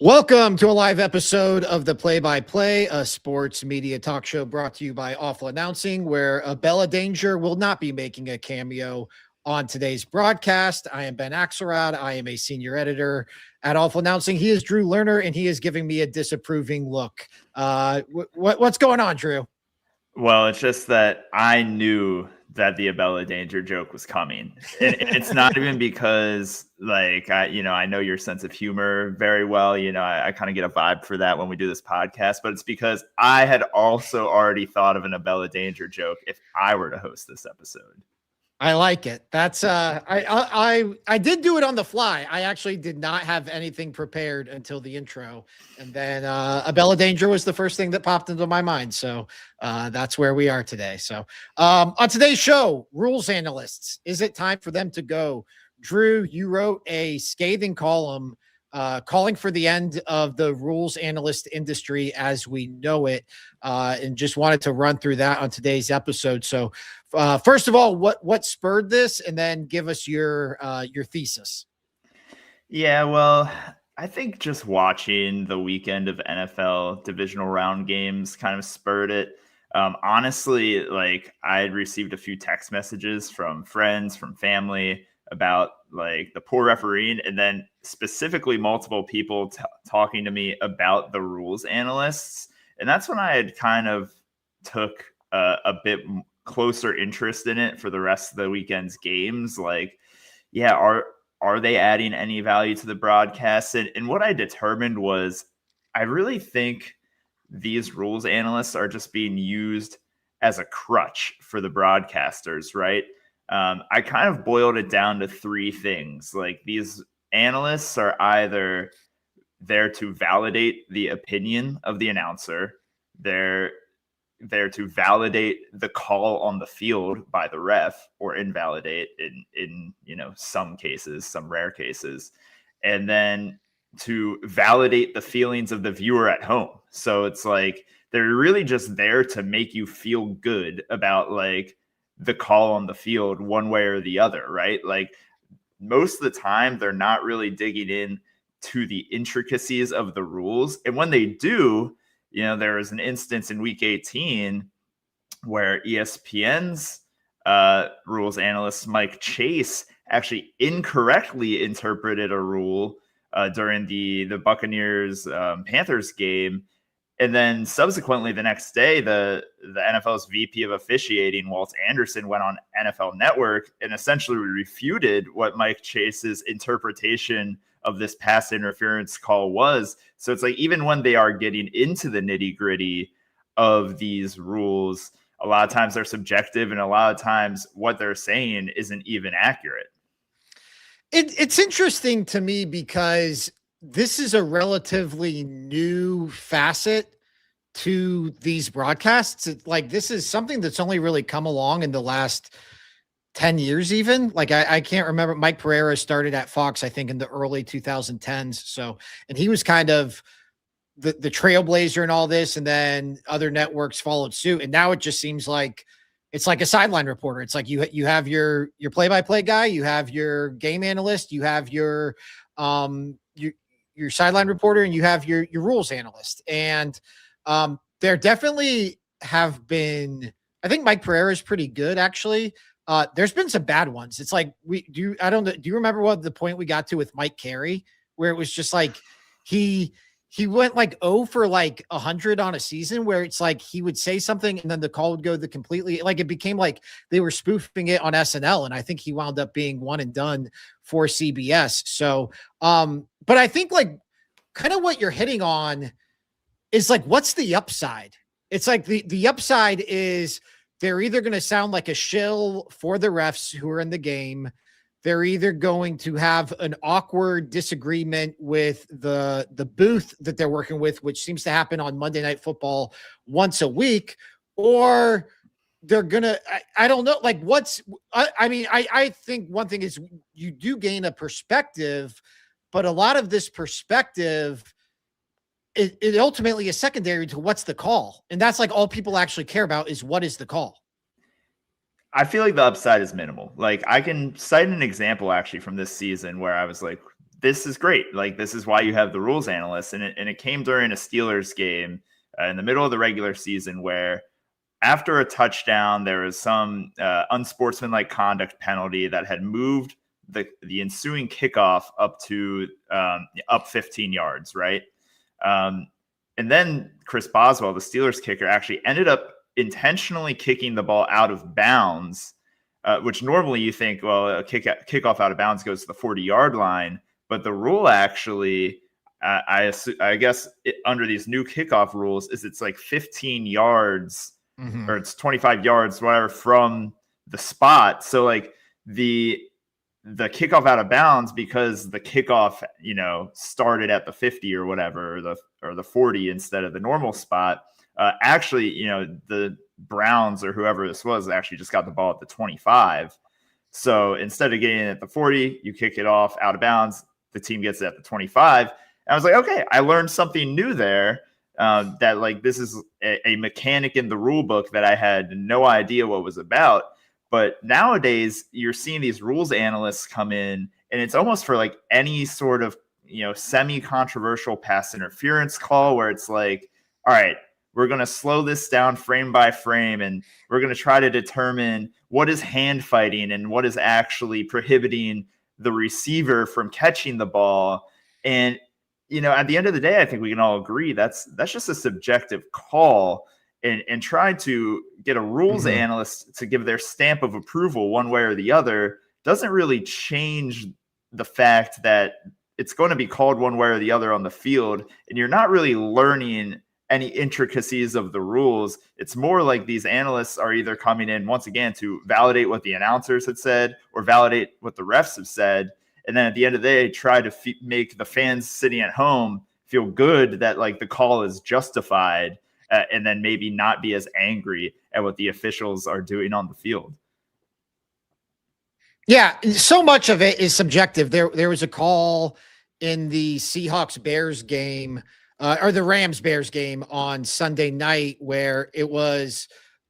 Welcome to a live episode of the Play-by-Play, a sports media talk show brought to you by Awful Announcing, where Bella Danger will not be making a cameo on today's broadcast. I am Ben Axelrod. I am a senior editor at Awful Announcing. He is Drew Lerner, and he is giving me a disapproving look. What's going on, Drew? Well, it's just that I knew that the Abella Danger joke was coming. And it's not even because, like, I know your sense of humor very well. I kind of get a vibe for that when we do this podcast, but it's because I had also already thought of an Abella Danger joke if I were to host this episode. I like it. That's I did do it on the fly. I actually did not have anything prepared until the intro, and then Abella Danger was the first thing that popped into my mind. So that's where we are today. So on today's show, rules analysts, is it time for them to go? Drew, you wrote a scathing column calling for the end of the rules analyst industry as we know it, and just wanted to run through that on today's episode. So first of all, what spurred this, and then give us your thesis. Yeah, well, I think just watching the weekend of NFL divisional round games kind of spurred it. Honestly, like, I had received a few text messages from friends, from family about like the poor refereeing, and then specifically multiple people talking to me about the rules analysts. And that's when I had kind of took a bit closer interest in it for the rest of the weekend's games. Like, yeah, are they adding any value to the broadcast? And what I determined was, I really think these rules analysts are just being used as a crutch for the broadcasters, right? I kind of boiled it down to three things. Like, these analysts are either there to validate the opinion of the announcer, they're there to validate the call on the field by the ref, or invalidate in some cases, some rare cases, and then to validate the feelings of the viewer at home. So it's like they're really just there to make you feel good about like the call on the field one way or the other, right? Like, most of the time they're not really digging in to the intricacies of the rules. And when they do, there was an instance in week 18 where ESPN's rules analyst Mike Chase actually incorrectly interpreted a rule during the Buccaneers Panthers game. And then subsequently the next day, the NFL's VP of officiating, Walt Anderson, went on NFL Network and essentially refuted what Mike Chase's interpretation of this pass interference call was. So it's like, even when they are getting into the nitty gritty of these rules, a lot of times they're subjective, and a lot of times what they're saying isn't even accurate. It's interesting to me because this is a relatively new facet to these broadcasts. Like, this is something that's only really come along in the last 10 years, even. Like, I can't remember. Mike Pereira started at Fox, I think, in the early 2010s. So, and he was kind of the trailblazer and all this, and then other networks followed suit. And now it just seems like it's like a sideline reporter. It's like you have your play-by-play guy, you have your game analyst, you have your sideline reporter, and you have your rules analyst. And there definitely have been, I think Mike Pereira is pretty good, actually. There's been some bad ones. It's like, do you remember what the point we got to with Mike Carey, where it was just like he went like 0 for like 100 on a season, where it's like he would say something and then the call would go the completely, like, it became like they were spoofing it on SNL. And I think he wound up being one and done for CBS. So, but I think like kind of what you're hitting on is like, what's the upside? It's like the upside is they're either going to sound like a shill for the refs who are in the game. They're either going to have an awkward disagreement with the booth that they're working with, which seems to happen on Monday Night Football once a week, or they're going to, I don't know, like I think one thing is you do gain a perspective, but a lot of this perspective, it ultimately is secondary to what's the call. And that's like all people actually care about is what is the call. I feel like the upside is minimal. Like, I can cite an example actually from this season where I was like, this is great. Like, this is why you have the rules analysts. And it came during a Steelers game in the middle of the regular season where after a touchdown, there was some unsportsmanlike conduct penalty that had moved the ensuing kickoff up to up 15 yards, right? And then Chris Boswell, the Steelers kicker, actually ended up intentionally kicking the ball out of bounds, which normally you think, well, a kickoff out of bounds goes to the 40-yard line. But the rule actually, I guess under these new kickoff rules, is it's like 15 yards or it's 25 yards, whatever, from the spot. So like the kickoff out of bounds, because the kickoff, started at the 50 or whatever, or the 40 instead of the normal spot. Actually, the Browns or whoever this was actually just got the ball at the 25. So instead of getting it at the 40, you kick it off out of bounds. The team gets it at the 25. And I was like, okay, I learned something new there. That like this is a mechanic in the rule book that I had no idea what was about. But nowadays you're seeing these rules analysts come in, and it's almost for like any sort of semi-controversial pass interference call where it's like, all right, we're going to slow this down frame by frame, and we're going to try to determine what is hand fighting and what is actually prohibiting the receiver from catching the ball. And at the end of the day, I think we can all agree that's just a subjective call, and try to get a rules analyst to give their stamp of approval one way or the other doesn't really change the fact that it's going to be called one way or the other on the field, and you're not really learning any intricacies of the rules. It's more like these analysts are either coming in once again to validate what the announcers had said or validate what the refs have said. And then at the end of the day, try to make the fans sitting at home feel good that like the call is justified, and then maybe not be as angry at what the officials are doing on the field. Yeah, so much of it is subjective. There was a call in the Seahawks Bears game, or the Rams Bears game on Sunday night, where it was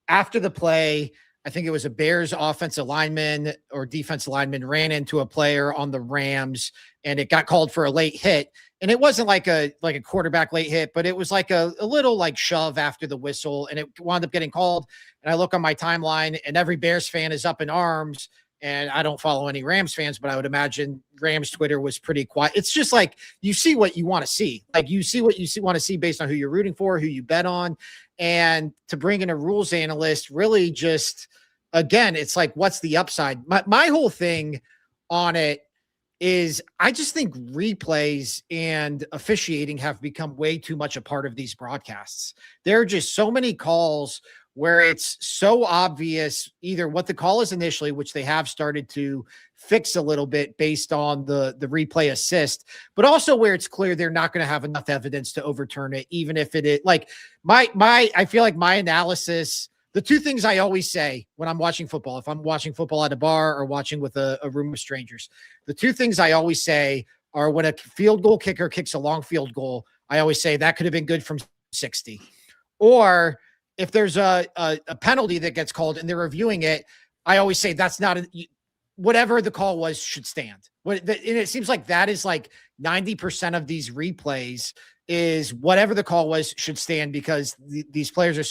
after the play. I think it was a Bears offensive lineman or defensive lineman ran into a player on the Rams, and it got called for a late hit. And it wasn't like a quarterback late hit, but it was like a little like shove after the whistle, and it wound up getting called. And I look on my timeline, and every Bears fan is up in arms. And I don't follow any Rams fans, but I would imagine Rams Twitter was pretty quiet. It's just like you see what you want to see. Like you see what you want to see based on who you're rooting for, who you bet on. And to bring in a rules analyst really just, again, it's like, what's the upside? My whole thing on it is I just think replays and officiating have become way too much a part of these broadcasts. There are just so many calls where it's so obvious either what the call is initially, which they have started to fix a little bit based on the replay assist, but also where it's clear they're not going to have enough evidence to overturn it, even if it is like I feel like my analysis, the two things I always say when I'm watching football, if I'm watching football at a bar or watching with a room of strangers, the two things I always say are when a field goal kicker kicks a long field goal, I always say that could have been good from 60. Or if there's a penalty that gets called and they're reviewing it, I always say that's not whatever the call was should stand. And it seems like that is like 90% of these replays is whatever the call was should stand, because these players are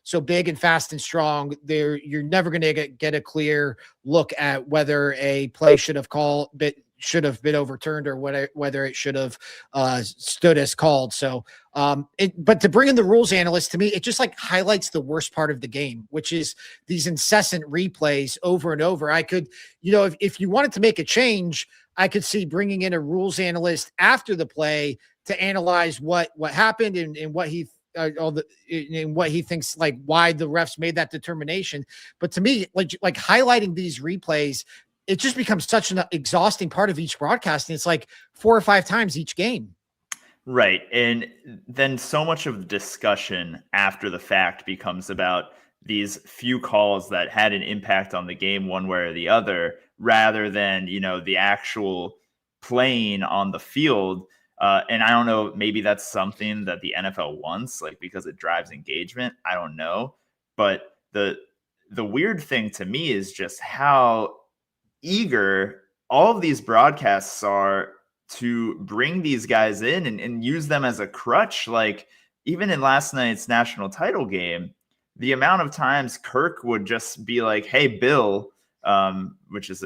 so big and fast and strong. You're never going to get a clear look at whether a play should have been overturned or whether it should have stood as called. So, but to bring in the rules analyst, to me, it just like highlights the worst part of the game, which is these incessant replays over and over. I could, if you wanted to make a change, I could see bringing in a rules analyst after the play to analyze what happened and what he and what he thinks, like why the refs made that determination. But to me, like highlighting these replays, it just becomes such an exhausting part of each broadcast. And it's like 4 or 5 times each game. Right. And then so much of the discussion after the fact becomes about these few calls that had an impact on the game one way or the other, rather than, the actual playing on the field. And I don't know, maybe that's something that the NFL wants, like because it drives engagement. I don't know. But the weird thing to me is just how eager all of these broadcasts are to bring these guys in and use them as a crutch. Like even in last night's national title game, the amount of times Kirk would just be like, "Hey, Bill," which is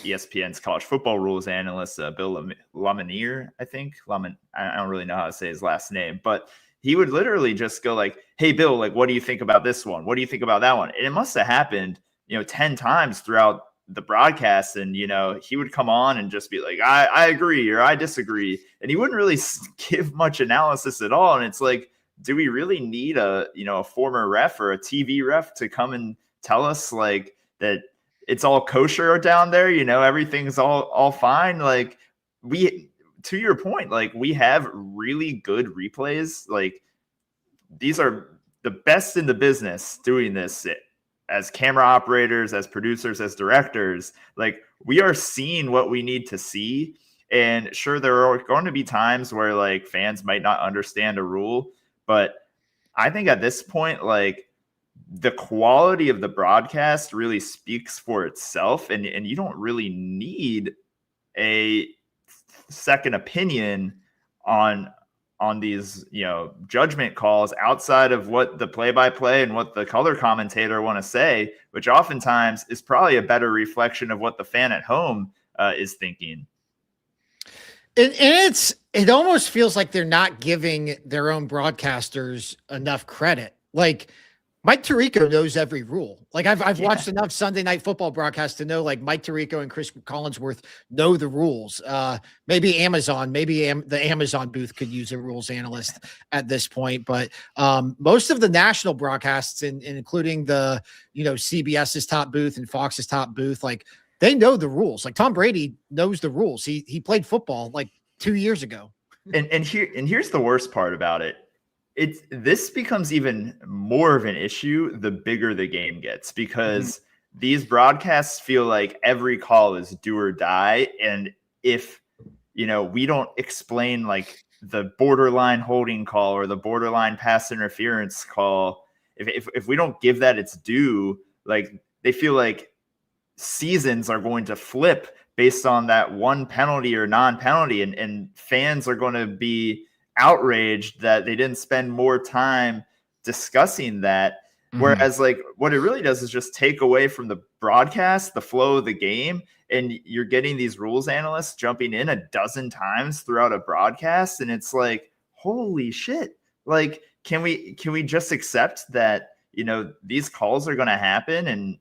ESPN's college football rules analyst, Bill Lamanier, I think. I don't really know how to say his last name, but he would literally just go like, "Hey, Bill, like, what do you think about this one? What do you think about that one?" And it must have happened, 10 times throughout the broadcast. And, he would come on and just be like, I agree or I disagree. And he wouldn't really give much analysis at all. And it's like, do we really need a former ref or a TV ref to come and tell us like that it's all kosher down there? Everything's all fine. Like to your point, like we have really good replays. Like these are the best in the business doing this as camera operators, as producers, as directors. Like we are seeing what we need to see. And sure, there are going to be times where like fans might not understand a rule, but I think at this point, like the quality of the broadcast really speaks for itself. And you don't really need a second opinion on these judgment calls outside of what the play-by-play and what the color commentator want to say, which oftentimes is probably a better reflection of what the fan at home is thinking. And it almost feels like they're not giving their own broadcasters enough credit. Like Mike Tirico knows every rule. Like I've watched enough Sunday Night Football broadcasts to know like Mike Tirico and Chris Collinsworth know the rules. Maybe the Amazon booth could use a rules analyst at this point, but most of the national broadcasts, including the CBS's top booth and Fox's top booth, like they know the rules. Like Tom Brady knows the rules. He played football like 2 years ago. And here's the worst part about it. This becomes even more of an issue the bigger the game gets, because these broadcasts feel like every call is do or die. And if, we don't explain like the borderline holding call or the borderline pass interference call, if we don't give that its due, like they feel like seasons are going to flip based on that one penalty or non-penalty. And fans are going to be outraged that they didn't spend more time discussing that. Whereas like what it really does is just take away from the broadcast, the flow of the game. And you're getting these rules analysts jumping in a dozen times throughout a broadcast. And it's like, holy shit. Like, can we just accept that, these calls are going to happen and,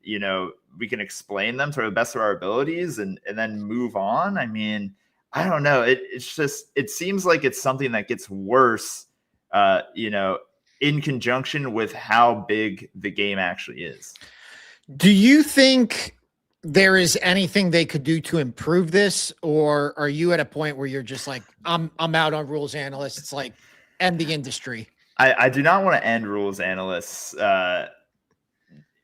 we can explain them to the best of our abilities and then move on? I mean, I don't know. It seems like it's something that gets worse, in conjunction with how big the game actually is. Do you think there is anything they could do to improve this, or are you at a point where you're just like, I'm out on rules analysts? It's like end the industry. I do not want to end rules analysts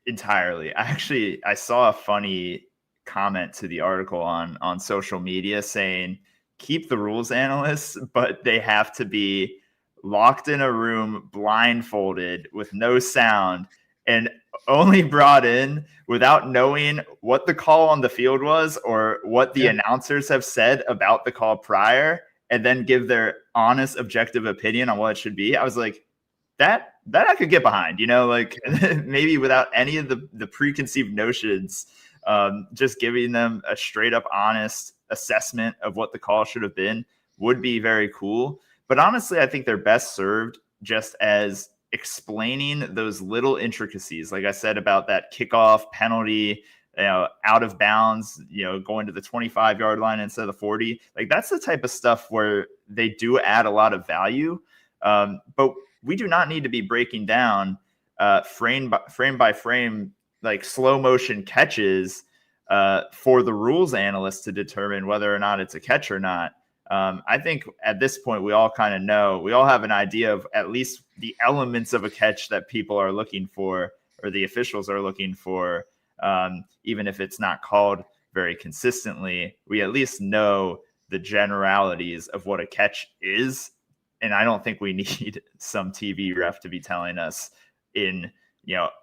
entirely. I saw a funny comment to the article on social media saying keep the rules analysts, but they have to be locked in a room, blindfolded with no sound, and only brought in without knowing what the call on the field was or what the announcers have said about the call prior, and then give their honest, objective opinion on what it should be. I was like, that I could get behind, like maybe without any of the preconceived notions, just giving them a straight up honest assessment of what the call should have been would be very cool. But honestly, I think they're best served just as explaining those little intricacies. Like I said about that kickoff penalty, out of bounds, going to the 25-yard line instead of the 40. Like that's the type of stuff where they do add a lot of value. But we do not need to be breaking down frame by frame, like slow motion catches for the rules analyst to determine whether or not it's a catch or not. I think at this point, we all kind of know, we all have an idea of at least the elements of a catch that people are looking for, or the officials are looking for. Even if it's not called very consistently, we at least know the generalities of what a catch is. And I don't think we need some TV ref to be telling us in,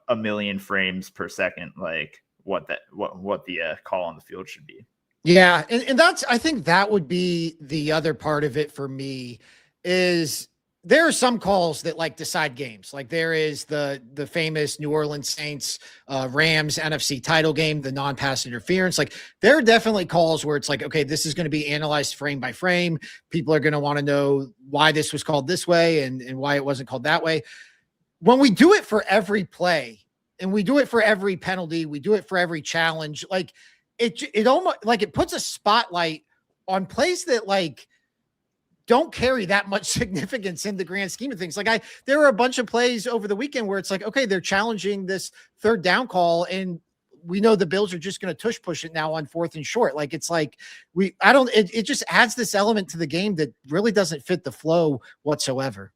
a million frames per second, like what the call on the field should be. Yeah, and that's I think that would be the other part of it for me is there are some calls that like decide games. Like there is the famous New Orleans Saints Rams NFC title game, the non-pass interference. Like there are definitely calls where it's like, okay, this is going to be analyzed frame by frame. People are going to want to know why this was called this way and why it wasn't called that way. When we do it for every play and we do it for every penalty, we do it for every challenge, like it almost like it puts a spotlight on plays that like don't carry that much significance in the grand scheme of things. Like there were a bunch of plays over the weekend where it's like, okay, they're challenging this third down call and we know the Bills are just going to tush push it now on 4th and short. Like it's like it just adds this element to the game that really doesn't fit the flow whatsoever.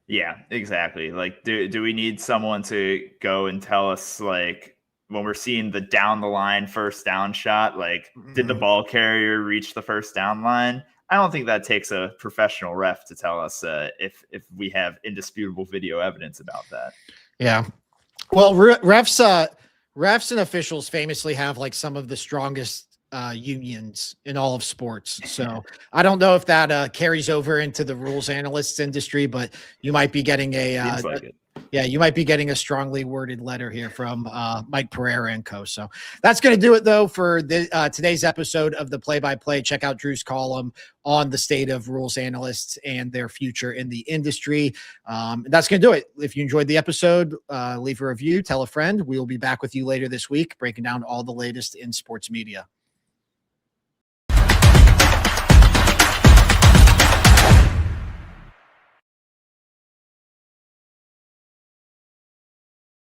Yeah, exactly. Like, do we need someone to go and tell us, like, when we're seeing the down the line first down shot, like, did the ball carrier reach the first down line? I don't think that takes a professional ref to tell us if we have indisputable video evidence about that. Yeah. Well, refs and officials famously have like some of the strongest unions in all of sports. So I don't know if that carries over into the rules analysts industry, but you might be getting you might be getting a strongly worded letter here from Mike Pereira and co. So that's going to do it though for today's episode of the play-by-play. Check out Drew's column on the state of rules analysts and their future in the industry. That's going to do it. If you enjoyed the episode, leave a review, tell a friend. We will be back with you later this week, breaking down all the latest in sports media.